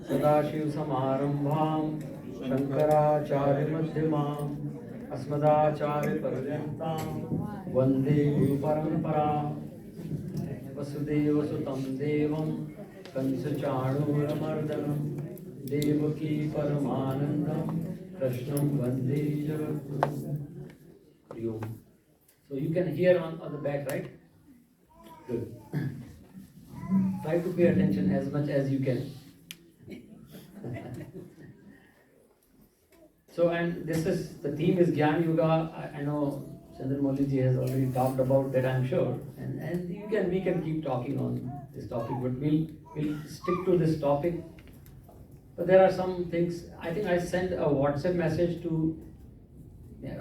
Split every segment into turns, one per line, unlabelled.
सदाशिवसमारम्भां शङ्कराचार्यमध्यमाम् अस्मदाचार्यपर्यन्तां वन्दे गुरुपरम्पराम्। वसुदेवसुतं देवं कंसचाणूरमर्दनं देवकी परमानन्दं कृष्णं वन्दे जगद्गुरुम्. So you can hear on the back, right? Good. Try to pay attention as much as you can. So, and this is, the theme is Gyan Yuga. I know Chandramouli ji has already talked about that, I'm sure. And we can keep talking on this topic, but we'll stick to this topic. But there are some things, I think I sent a WhatsApp message to,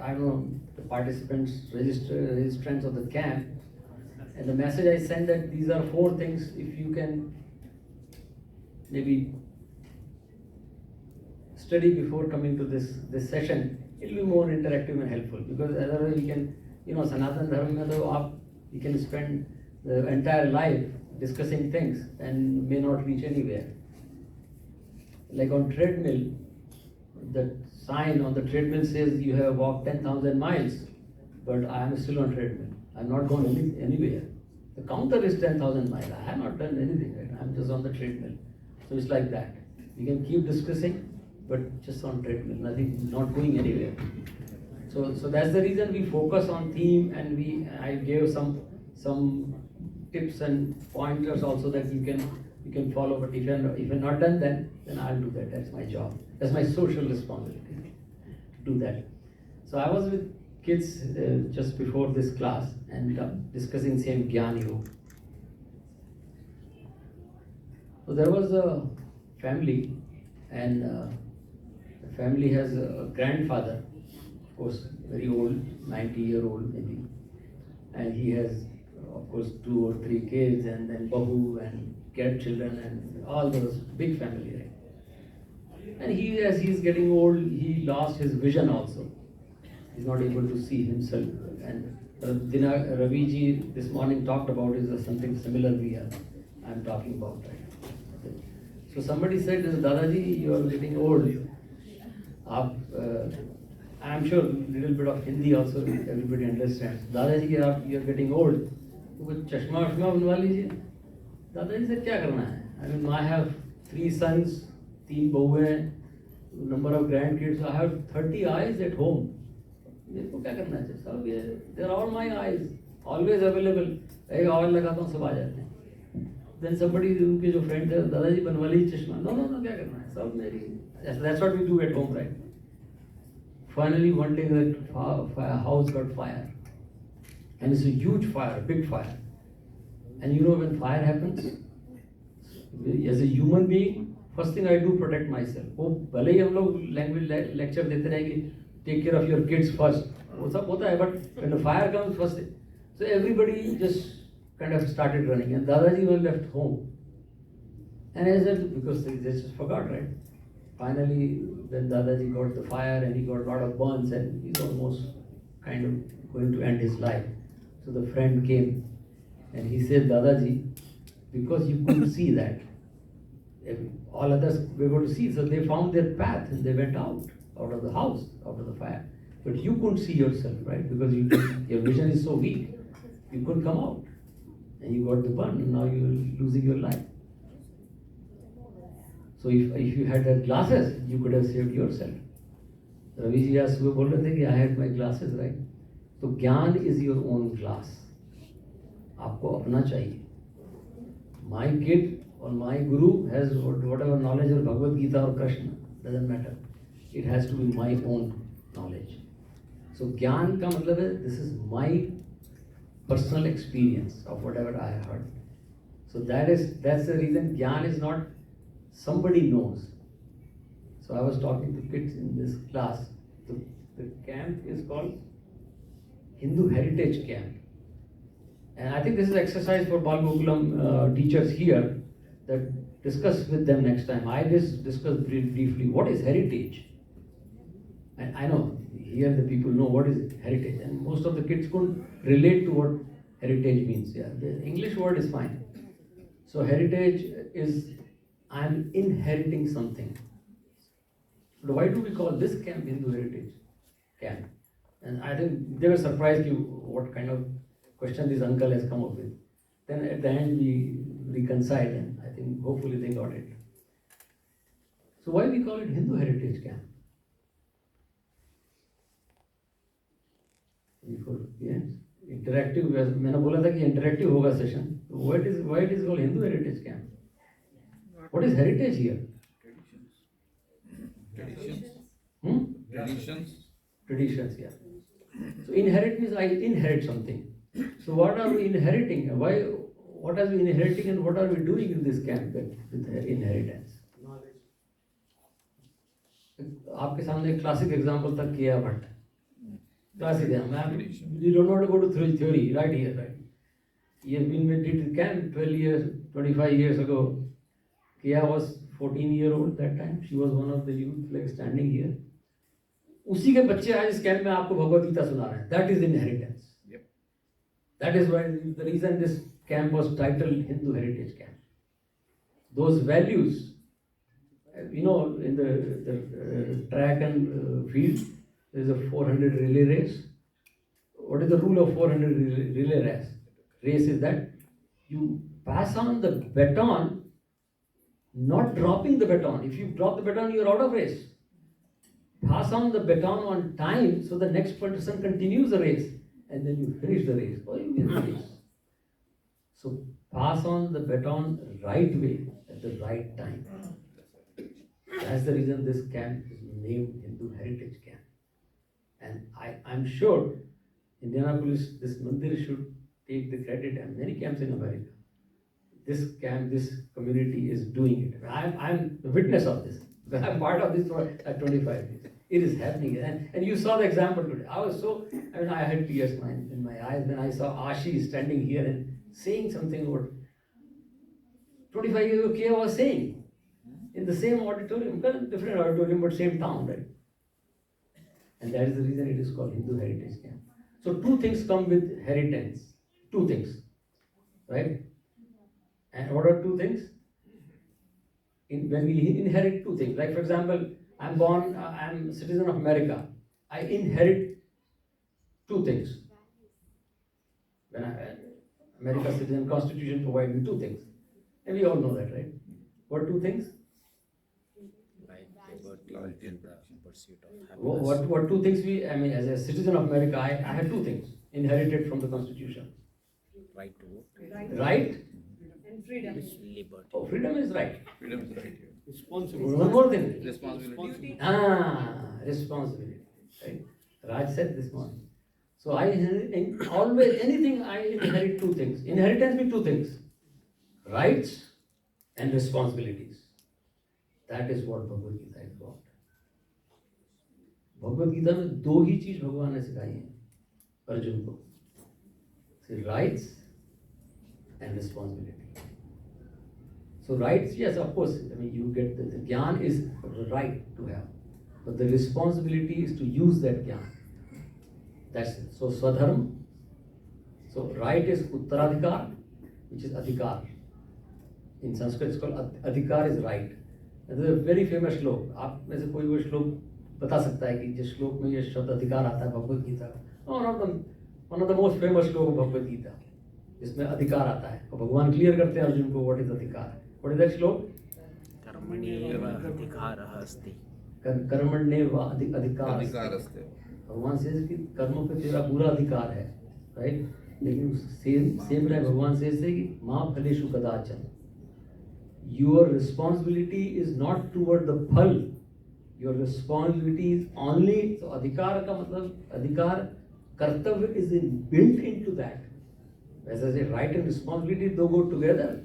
I don't know, the participants, registrants of the camp. And the message I sent that these are 4 things, if you can maybe study before coming to this session, it will be more interactive and helpful. Because otherwise we can, Sanatan Dharma, you can spend the entire life discussing things and may not reach anywhere. Like on treadmill, the sign on the treadmill says you have walked 10,000 miles, but I am still on treadmill. I have not gone anywhere. The counter is 10,000 miles. I have not done anything, right? I am just on the treadmill. So it's like that. We can keep discussing, but just on treadmill, nothing, not going anywhere. So that's the reason we focus on theme, and I gave some tips and pointers also that you can follow. But if you're not done, then I'll do that. That's my job. That's my social responsibility to do that. So I was with kids just before this class and discussing same Gyan Yoga. So there was a family, and the family has a grandfather, of course, very old, 90-year-old maybe, and he has, of course, 2 or 3 kids, and then bahu and children, and all those, big family, right? And as he's getting old, he lost his vision also. He's not able to see himself. And Ravi ji this morning talked about is something similar I'm talking about, right? So somebody said, Dadaji, you are getting old. I'm sure little bit of Hindi also everybody understands. Dadaji, you are getting old. Chashma बनवा लीजिए. दादाजी से क्या करना है? I mean, I have 3 sons, 3 बहुएं, number of grandkids. I have 30 eyes at home. मेरे को क्या करना है? सब ये, they're all my eyes, always available. एक आवाज लगाता हूँ, सब आ जाते हैं. Then somebody, उनके जो friend है, दादाजी बनवा लीजिए चश्मा. No, क्या करना है? सब मेरी. That's what we do at home, right? Finally, one day that house got fire, and it's a huge fire, big fire. And when fire happens, as a human being, first thing I do, protect myself. वो भले ही हम लोग language lecture देते रहे कि take care of your kids first, वो सब होता है, but when the fire comes first, so everybody just kind of started running, and Dadaji was left home. And as because they just forgot, right? Finally, when Dadaji got the fire and he got a lot of burns, and he's almost kind of going to end his life. So the friend came and he said, Dadaji, because you couldn't see that, all others were able to see, so they found their path and they went out of the house, out of the fire. But you couldn't see yourself, right? Because your vision is so weak, you couldn't come out. And you got the burn, and now you're losing your life. So if you had glasses, you could have saved yourself. Ravi ji asked, सुबह बोल रहे थे कि I had my glasses, right? तो ज्ञान is your own glass. आपको अपना चाहिए. My kid or my guru has whatever knowledge of Bhagavad Gita or Krishna, doesn't matter. It has to be my own knowledge. So ज्ञान का मतलब है, this is my personal experience of whatever I heard. So that's the reason ज्ञान is not somebody knows. So I was talking to kids in this class. The camp is called Hindu Heritage Camp. And I think this is exercise for Bal Gokulam teachers here, that discuss with them next time. I just discussed briefly what is heritage. And I know here the people know what is heritage, and most of the kids couldn't relate to what heritage means. Yeah, the English word is fine. So heritage is I am inheriting something. But why do we call this camp Hindu Heritage Camp? And I think they were surprised what kind of question this uncle has come up with. Then at the end we reconciled, and I think hopefully they got it. So why we call it Hindu Heritage Camp? Yes, interactive. मैंने बोला था कि interactive होगा session. Why it is called Hindu Heritage Camp? What is heritage here? Traditions, yeah. So inherit means I inherit something. So what are we inheriting? What are we inheriting, and what are we doing in this camp with inheritance? आपके सामने एक classic example था केया Bhatt. Classic, you don't want to go to theory, right here, right? He has been did the camp 12 years, 25 years ago. Kia was 14-year-old that time. She was one of the youth like standing here. उसी के बच्चे आज इस camp में आपको भगवत गीता सुना रहे हैं. That is inheritance. Yep. That is why the reason this camp was titled Hindu Heritage Camp. Those values, in the track and field, there is a 400 relay race. What is the rule of 400 relay race? Race is that you pass on the baton, not dropping the baton. If you drop the baton, you are out of race. Pass on the baton on time so the next person continues the race, and then you finish the race or you win the race. So pass on the baton right way at the right time. That's the reason this camp is named Hindu Heritage Camp. And I'm sure Indianapolis, this mandir should take the credit, and many camps in America. This camp, this community is doing it. I'm the witness of this. I'm part of this for 25 years. It is happening. And you saw the example today. I had tears in my eyes when I saw Ashi standing here and saying something about 25 years ago, Kia was saying in the same auditorium, different auditorium, but same town, right? And that is the reason it is called Hindu Heritage Camp. So two things come with inheritance. Two things, right? And what are two things? When we inherit two things, like for example, I'm a citizen of America. I inherit two things. When America's citizen constitution provides me two things. And we all know that, right? What two things?
Liberty and the pursuit of happiness.
What two things as a citizen of America, I have two things inherited from the constitution.
Right to vote.
Right?
And freedom.
Liberty.
Oh, freedom is right.
Freedom is right.
Responsibility. One more thing.
Responsibility.
Responsibility. Right? Raj said this morning. So I always, anything I inherit two things. Inheritance means two things. Rights and responsibilities. That is what Bhagavad Gita is about. Bhagavad Gita में दो ही चीज भगवान ने सिखाई है अर्जुन को. Rights and responsibility. So rights, yes, of course, you get the jnana is right to have, but the responsibility is to use that jnana. That's it. So swadharma. So right is uttaradhikar, which is adhikar. In Sanskrit it's called adhikar is right. And there's a very famous श्लोक. आप में से कोई वो श्लोक बता सकता है कि जिस श्लोक में ये शब्द अधिकार आता है भगवद गीता का? One of the most famous श्लोक भगवद गीता जिसमें अधिकार आता है और भगवान क्लियर करते हैं अर्जुन को व्हाट इज अधिकार. व्हाट इज दैट श्लोक?
कर्मण्येव अधिकारः अस्ति.
कर्मण्येव अधिकार अस्ति. भगवान से कि कर्मों पे तेरा पूरा अधिकार है, राइट? लेकिन सेम रहे भगवान से कि माँ फलेषु कदाचन. Your responsibility is not toward the phal. Your responsibility is only. So अधिकार का मतलब अधिकार कर्तव्य is built into that. As I say, right and responsibility they go together.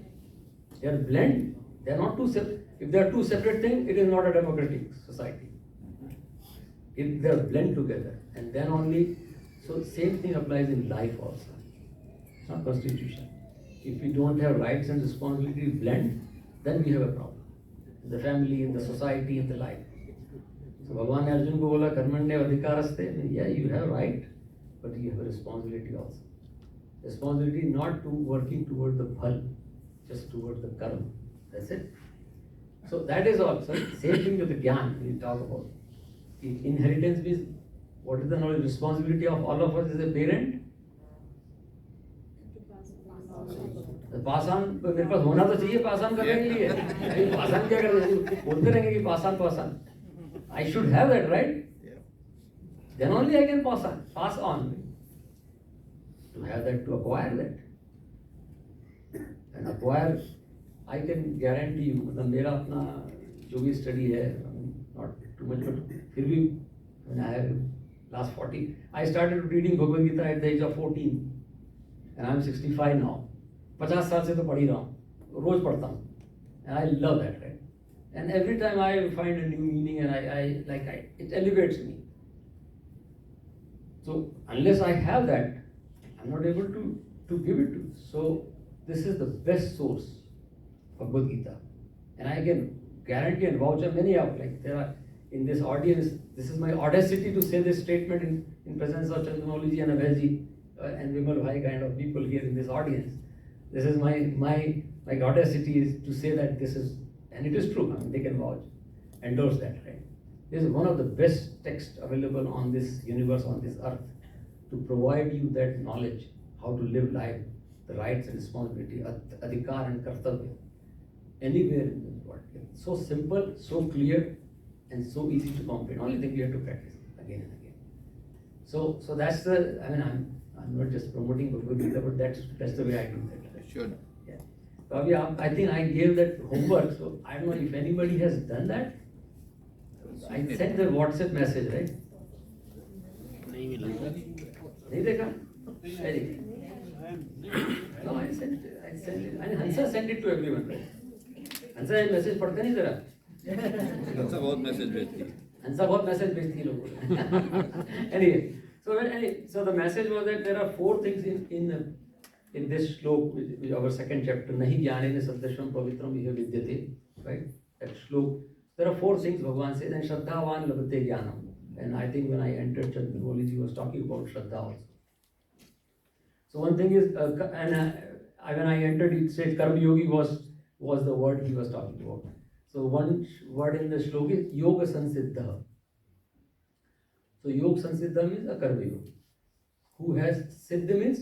They are blend. They are not two separate. If they are two separate things, it is not a democratic society. If they are blend together, and then only. So same thing applies in life also. It's not constitution. If we don't have rights and responsibilities blend, then we have a problem in the family, in the society, in the life. So Bhagavan ne Arjun ko bola karmanye adhikaraste. Yeah, you have right, but you have a responsibility also. Responsibility not to working toward the phal, just toward the karma. That's it. So that is all. So same thing with the Gyan we talk about. Inheritance means what is the knowledge responsibility of all of us as a parent? Pass on मेरे पास होना तो चाहिए pass on करने के लिए अभी pass on क्या कर रहे बोलते रहेंगे कि pass on I should have that right then only I can pass on to have that to acquire that and acquire I can guarantee you मतलब मेरा अपना जो भी स्टडी है नॉट टू मच बट फिर भी last 40 I started reading Bhagavad Gita at the age of 14 and I'm 65 now 50 साल से तो पढ़ ही रहा हूँ रोज पढ़ता हूँ and I love that right and every time I find a new meaning and I it elevates me so unless I have that I'm not able to give it to you. So this is the best source of Bhagavad Gita and I can guarantee and vouch on many of like there are in this audience, this is my audacity to say this statement in presence of Chandramouli and Abhay and Vimal Bhai kind of people here in this audience. This is my audacity is to say that this is, and it is true, I mean, they can vouch, endorse that, right? This is one of the best texts available on this universe, on this earth, to provide you that knowledge, how to live life, the rights and responsibility, adhikar and kartavya, anywhere in this world. It's so simple, so clear, and so easy to comprehend. Only thing we have to practice again and again. So that's the. I mean, I'm not just promoting Bhagavad Gita, but that's the way I do that.
Sure.
Yeah. So I think I gave that homework. So I don't know if anybody has done that. I sent the WhatsApp message, right?
नहीं मिला
नहीं देखा? Very. No, I sent it. And Hansa sent it to everyone, right? Hansa ये message पढ़ते नहीं जरा?
हंसा बहुत message भेजती है
हंसा बहुत मैसेज भेजती है लोगों को anyway so the message was that there are 4 things in this shlok which our second chapter nahi jnane saddasham pavitram iha vidyate right that shlok there are 4 things Bhagavan says and shraddhavan labate jnanam and I think when I entered Chandramouli ji was talking about shraddha also so one thing is when I entered it said karma yogi was the word he was talking about. So one word in the shloka is yoga sansiddha. So yoga sansiddha means a karma yoga. Who has siddha means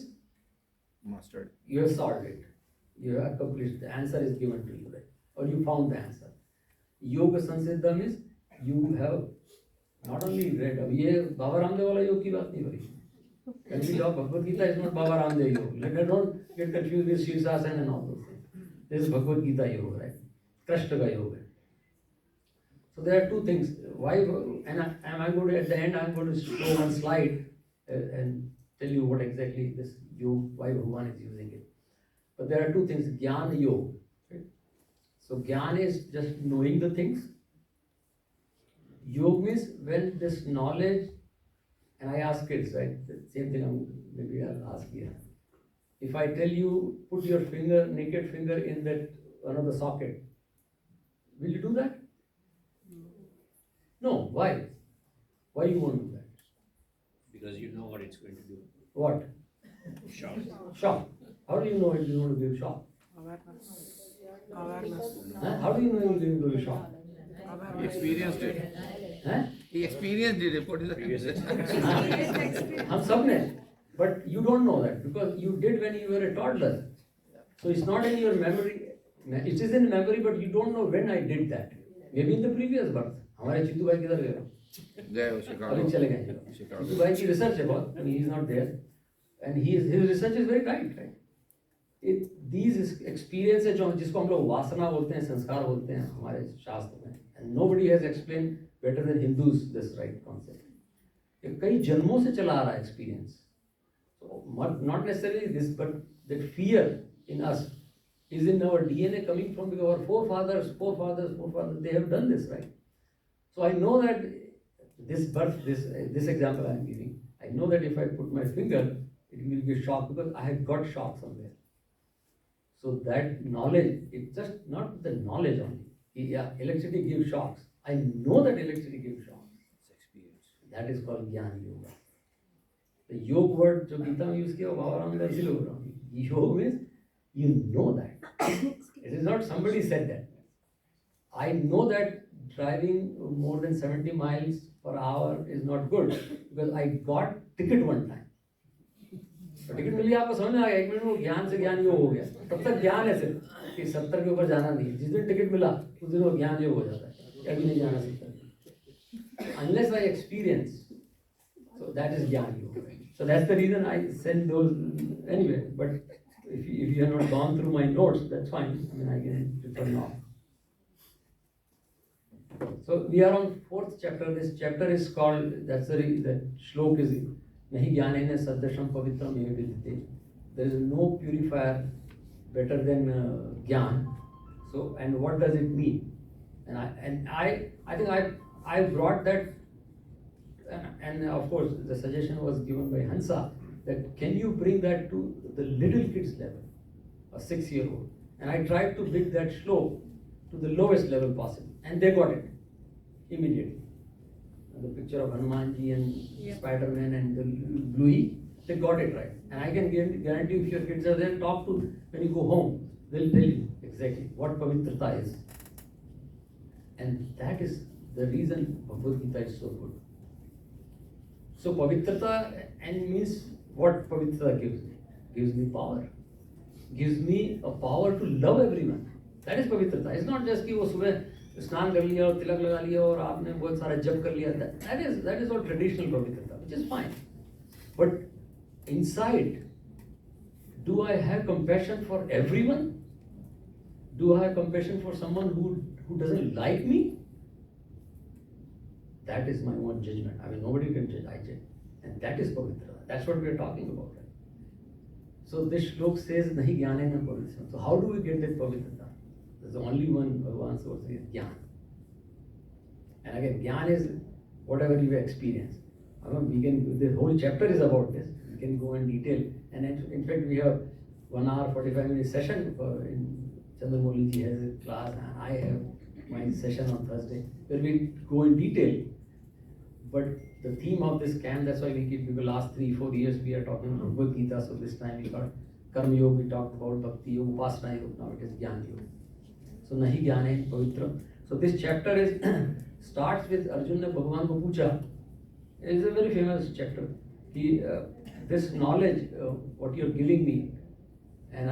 mastered
you have solved it. You have accomplished. The answer is given to you, right? Or you found the answer. Yoga sansiddha means you have not only read. अब ये बाबा रामदेव वाला योग की बात नहीं हो रही. When we talk Bhagavad Gita, it's not Baba Ramdev yoga. Let don't get confused with Shirsasana and all those things. This is Bhagavad Gita yoga, right? Krishna yoga. So there are 2 things. Why? And I'm going to at the end. I'm going to show one slide and tell you what exactly this yoga, why Bhagavan is using it. But there are 2 things. Jnana yoga. Right? So jnana is just knowing the things. Yoga means when this knowledge. And I ask kids, right? The same thing. Maybe I'll ask here. If I tell you put your naked finger in that one of the socket, will you do that? No. Why? Why you won't do that?
Because you know what it's going to do.
What?
Shock.
Shock. How do you know it is going to give shock?
Awareness.
Huh? How do you know it is going to give shock?
he experienced it
Huh?
he experienced it what is the
हम सब ने. But you don't know that because you did when you were a toddler. So it's not in your memory. It is in memory, but you don't know when I did that. Maybe in the previous birth. हमारे चित्तू भाई किधर गए?
जय हो Chicago
अभी चले गए. चित्तू भाई की research है बहुत. I mean, he is not there, and his research is very right, right? These experiences जो जिसको हम लोग वासना बोलते हैं, संस्कार बोलते हैं हमारे शास्त्र में, and nobody has explained better than Hindus this right concept. ये कई जन्मों से चला आ रहा है experience. So not necessarily this, but that fear in us is in our DNA coming from because our forefathers, they have done this, right? So I know that this example I am giving, I know that if I put my finger, it will give shock because I have got shock somewhere. So that knowledge, it's just not the knowledge only. Yeah, electricity gives shocks. I know that electricity gives shocks.
It's experience
That is called Jnana Yoga. The yoga word जो गीता में use किया वो बाबा रामदेव इसीलिए बोल रहा हूँ. Yoga means you know that. It is not somebody said that. I know that driving more than 70 miles per hour is not good because I got ticket one time. तो ticket मिली आपको समझ में आ गया, 1 मिनट में ज्ञान से ज्ञान योग हो गया। तब तक ज्ञान है सिर्फ कि 70 के ऊपर जाना नहीं है। जिस दिन टिकट मिला उस दिन वो ज्ञान योग हो जाता है, अभी नहीं जाना 70। Unless I experience, so that is ज्ञान योग। So that's the reason I send those anyway. But if you have not gone through my notes, that's fine. I mean, I can refer now. So we are on 4th chapter. This chapter is called, that's the shlok is nahi jnanena sadrasham pavitram eva vidite. There is no purifier better than jnana. So, and what does it mean? And I think I brought that, and of course the suggestion was given by Hansa that can you bring that to the little kids level, a 6-year-old, and I tried to bring that shlok to the lowest level possible, and they got it immediately. The picture of Hanumanji and Spider-Man and the Bluey, they got it right. And I can guarantee if your kids are there, talk to, when you go home, they'll tell you exactly what Pavitrata is. And that is the reason Bhagavad Gita is so good. So Pavitrata and means what Pavitrata gives me? Gives me power. Gives me a power to love everyone. That is Pavitrata. It's not just कि वो सुबह स्नान कर लिया और तिलक लगा लिया और आपने बहुत सारा जप कर लिया। That is all traditional Pavitrata, which is fine. But inside, do I have compassion for everyone? Do I have compassion for someone who doesn't like me? That is my own judgment. I mean, nobody can judge, I judge. And that is Pavitra. That's what we are talking about. Right? So this shlok says, Nahi jnanena pavitra. So how do we get that Pavitrata? There's only one Bhagavan source is Jnana. And again, Jnana is whatever you experience. I mean, the whole chapter is about this. We can go in detail. And in fact, we have 1 hour, 45 minute session in Chandramouli ji has a class, and I have my session on Thursday where we go in detail. But the theme of this camp, that's why we keep, because last 3-4 years we are talking about Bhagavad Gita, so this time we got Karma Yoga, we talked about Bhakti Yoga, Upasana Yoga, now it is Jnana Yoga. So Nahi Jnane Pavitra. So this chapter is starts with Arjuna ne Bhagavan ko pucha. It is a very famous chapter. This knowledge, what you are giving me, and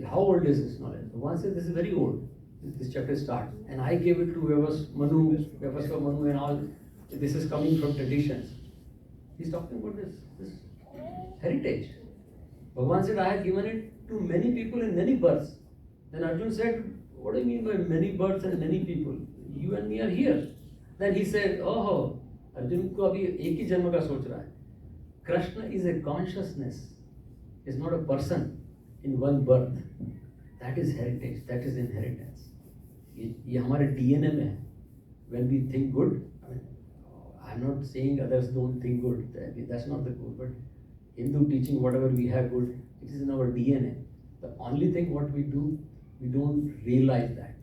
how old is this knowledge? One says this is very old. This chapter starts, and I gave it to Manu, and all. This is coming from traditions. He's talking about this heritage. Bhagavan said, I have given it to many people in many births. Then Arjuna said, what do you mean by many births and many people? You and me are here. Then he said, oh, Arjuna ko abhi ek hi janma ka soch raha hai. Krishna is a consciousness, is not a person in one birth. That is heritage, that is inheritance. ये हमारे DNA में है. When we think good, I mean, I'm not saying others don't think good. That's not the goal. But Hindu teaching, whatever we have good, it is in our DNA. The only thing what we do, we don't realize that.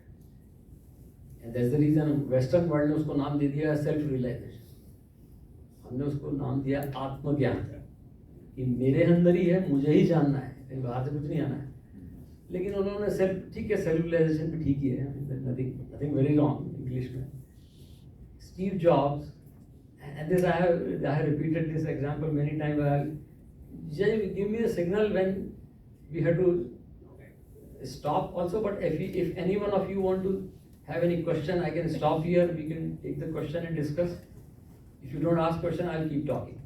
And that's the reason Western world ने उसको नाम दे दिया self-realization. हमने उसको नाम दिया आत्मज्ञान कि मेरे अंदर ही है, मुझे ही जानना है, कहीं बाहर से कुछ नहीं आना है. लेकिन उन्होंने सेल्फ, ठीक है, सेल्फ रियलाइजेशन भी ठीक ही है, नथिंग वेरी रॉन्ग इंग्लिश में. Steve Jobs, and this I have repeated this example many times. Give me a signal when we had to stop also. But if any one of you want to have any question, I can stop here. We can take the question and discuss. If you don't ask question, I'll keep talking.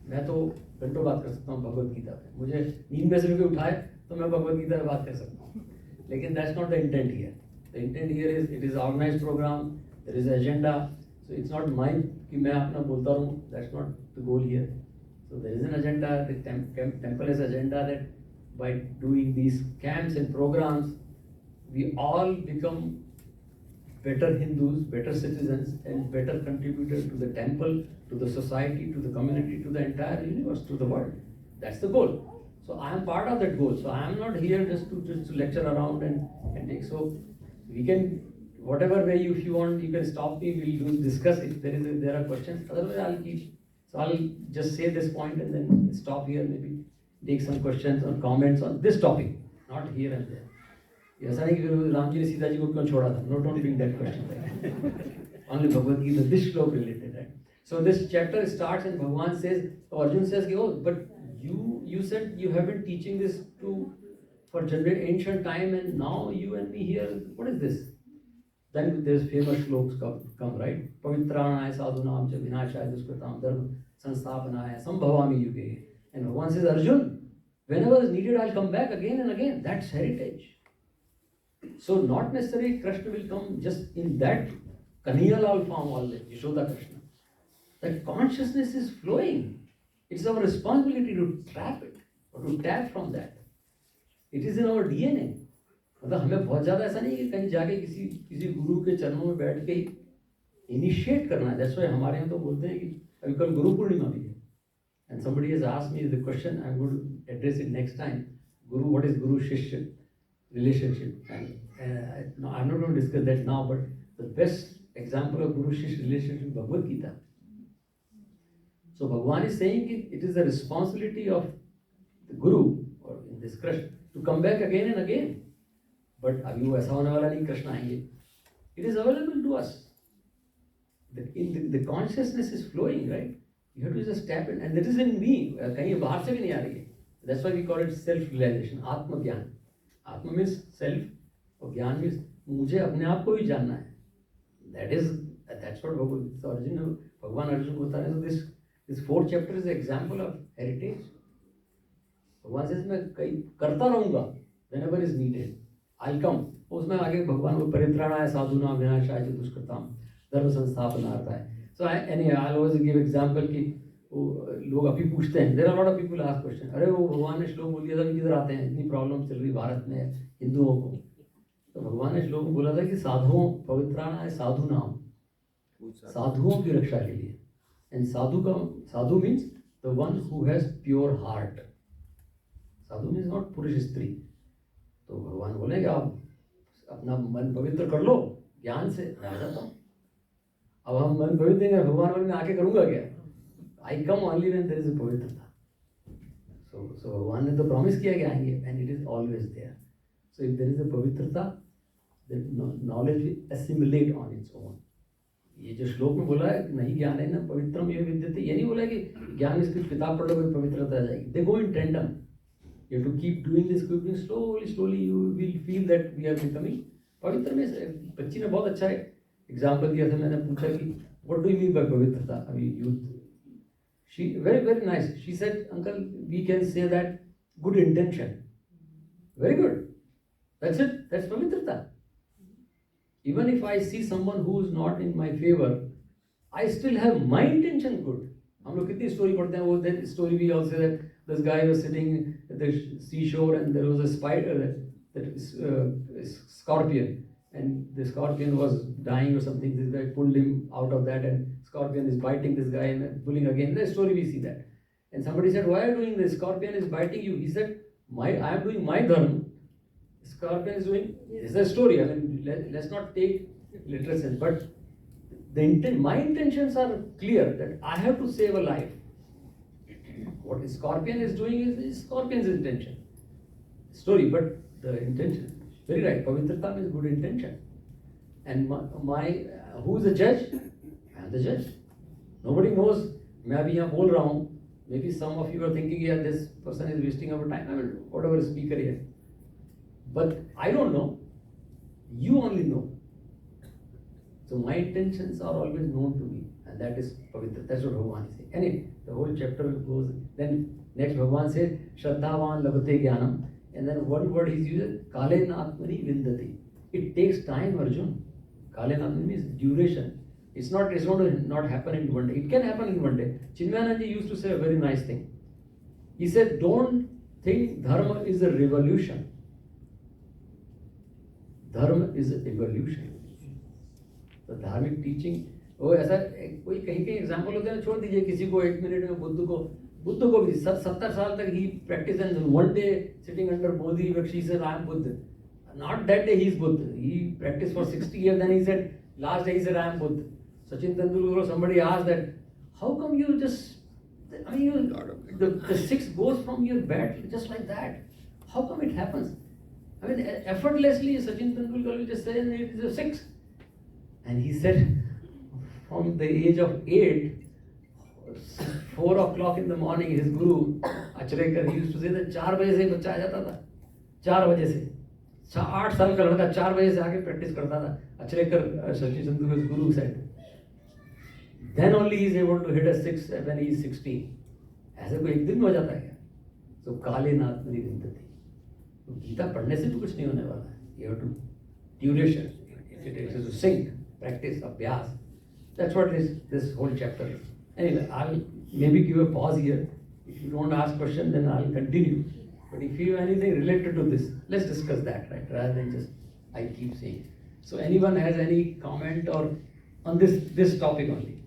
मैं तो घंटों बात कर सकता हूँ भगवत गीता पे. मुझे नींद में से भी उठाए तो मैं भगवत गीता पे बात कर सकता हूँ. लेकिन that's not the intent here. The intent here is it is organized program. There is agenda. So it's not mine कि मैं अपना बोलता रहूँ. That's not the goal here. So there is an agenda. The temple has agenda that by doing these camps and programs, we all become better Hindus, better citizens, and better contributors to the temple, to the society, to the community, to the entire universe, to the world. That's the goal. So I am part of that goal. So I am not here just to lecture around and take. So we can, whatever way if you want, you can stop me. We'll discuss if there are questions. Otherwise, I'll keep. So I'll just say this point and then stop here. Maybe take some questions or comments on this topic, not here and there. ऐसा नहीं कि फिर राम जी ने सीता जी को क्यों छोड़ा था. No, don't bring that question back. Only Bhagavad Gita, this shlok related, right? So this chapter starts and Bhagavan says, Arjun says, oh, but you said you have been teaching this for ancient time, and now you and me here, what is this? Then there's famous shloks come, right? Pavitranaya sadhunam cha vinashaya duskritam dharma sansthapanaya sambhavami yuge. And Bhagavan says, Arjun, whenever is needed, I'll come back again and again. That's heritage. So not necessarily Krishna will come just in that Kaniyalal form always, Yashoda Krishna. That consciousness is flowing. It's our responsibility to trap it or to tap from that. It is in our DNA. मतलब हमें बहुत ज़्यादा ऐसा नहीं कि कहीं जाके किसी गुरु के चरणों में बैठ के इनिशिएट करना है. That's why हमारे यहाँ तो बोलते हैं कि अभी कल गुरु पूर्णिमा भी है. And somebody has asked me the question, I'm going to address it next time. Guru, what is Guru Shishya relationship? And no, I'm not going to discuss that now, but the best example of Guru Shishya relationship is Bhagavad Gita. So Bhagavan is saying it is the responsibility of the Guru, or in this Krishna, to come back again and again. But अभी वो ऐसा होने वाला नहीं, कृष्ण आएंगे. It is available to us. The consciousness is flowing, right? You have to just tap it, and that is in me. कहीं बाहर से भी नहीं आ रही है. That's why we call it self-realization, आत्मज्ञान. आत्मा means self, और ज्ञान means मुझे अपने आप को ही जानना है. That's what भगवान अर्जुन को बता रहे हैं. So this fourth chapter is an example of heritage. भगवान says मैं कहीं करता रहूँगा whenever is needed. I'll come. उसमें आगे भगवान को परित्राणाय साधूनां विनाशाय च दुष्कृतां धर्म संस्थापनार्थाय. So anyway, I'll always give example कि लोग अभी पूछते हैं. There are a lot of people ask question. अरे वो भगवान ने श्लोक बोल दिया था, किधर आते हैं, इतनी प्रॉब्लम चल रही भारत में हिंदुओं को. तो भगवान ने श्लोक बोला था कि साधुओं पवित्राणाय साधूनां, साधुओं की रक्षा के लिए. And Sadhu means the one who has pure heart. Sadhu means not पुरुष स्त्री. तो भगवान बोलेंगे आप अपना मन पवित्र कर लो ज्ञान से, मैं आ जाता हूँ. अब हम मन पवित्र देंगे, भगवान बोलेंगे आके करूँगा क्या? I come only when there is a पवित्रता. सो भगवान ने तो प्रॉमिस किया कि आएंगे, and it is always there. So if there is a पवित्रता, then knowledge will assimilate on its own. ये जो श्लोक में बोला है नहीं ज्ञान है ना पवित्रम ये विद्यते, ये नहीं बोला कि ज्ञान इसकी किताब पढ़ लो फिर पवित्रता आ जाएगी. दे गो इन tandem. You have to keep doing this, slowly you will feel that we are becoming पवित्र. में बच्ची ने बहुत अच्छा एग्जाम्पल दिया था. मैंने पूछा कि what do you mean by पवित्रता? अभी youth, she very nice. She said, uncle, we can say that good intention. Very good. That's it. That's पवित्रता. Even if I see someone who is not in my favor, I still have my intention good. हम लोग कितनी story पढ़ते हैं. वो that story we also that this guy was sitting at the seashore and there was a spider, scorpion, and the scorpion was dying or something. This guy pulled him out of that, and scorpion is biting this guy and pulling again. In the story we see that. And somebody said, why are you doing this? Scorpion is biting you. He said, I am doing my dharma. Scorpion is doing, it's a story. I mean, let's not take literal sense, but my intentions are clear that I have to save a life. What the scorpion is doing is scorpion's intention. Story, but the intention. Very right. Pavitrata means good intention. And who is the judge? I am the judge. Nobody knows. मैं अभी यहाँ बोल रहा हूँ. Maybe some of you are thinking, yeah, this person is wasting our time. I mean, whatever speaker here. But I don't know. You only know. So my intentions are always known to me, and that is pavitra. That's what Bhagavan is saying. Anyway, the whole chapter goes. Then next Bhagavan says, Shraddhavan labhate jnanam, and then one word he uses, Kalen atmani vindati. It takes time, Arjun. Kalen atmani means duration. It's going to not happen in one day. It can happen in one day. Chinmayanand ji used to say a very nice thing. He said, don't think dharma is a revolution. Dharma is an evolution. तो धार्मिक teaching वो ऐसा कोई कहीं example होते हैं. छोड़ दीजिए किसी को 1 मिनट में बुद्ध को भी 70 साल तक ही practice and one day sitting under Bodhi वृक्ष he said I am Buddha. Not that day he is Buddha. He practice for 60 years, then he said last day he said I am Buddha. Sachin Tendulkar, somebody asked that, how come you just, I mean, the six goes from your bat just like that? How come it happens? I mean, effortlessly, Sachin Tendulkar will just say, it is a 6. And he said, from the age of 8, 4 o'clock in the morning, his guru, Achrekar, he used to say that 4 बजे से बच्चा आ जाता था, 4 बजे से, 8 साल का लड़का 4 बजे से आके प्रैक्टिस करता था. Achrekar, Sachin Tendulkar's guru said. Then only he is able to hit a 6 when he is 16. ऐसे कोई एक दिन में हो जाता है क्या? So काले नाथ मेरी विंदती. तो गीता पढ़ने से भी कुछ नहीं होने वाला है. You have to duration. It takes you to sing, practice, abhyas. That's what this whole chapter is. Anyway, I'll maybe give a pause here. If you don't ask question, then I'll continue. But if you have anything related to this, let's discuss that, right? Rather than just I keep saying. So anyone has any comment or on this topic only?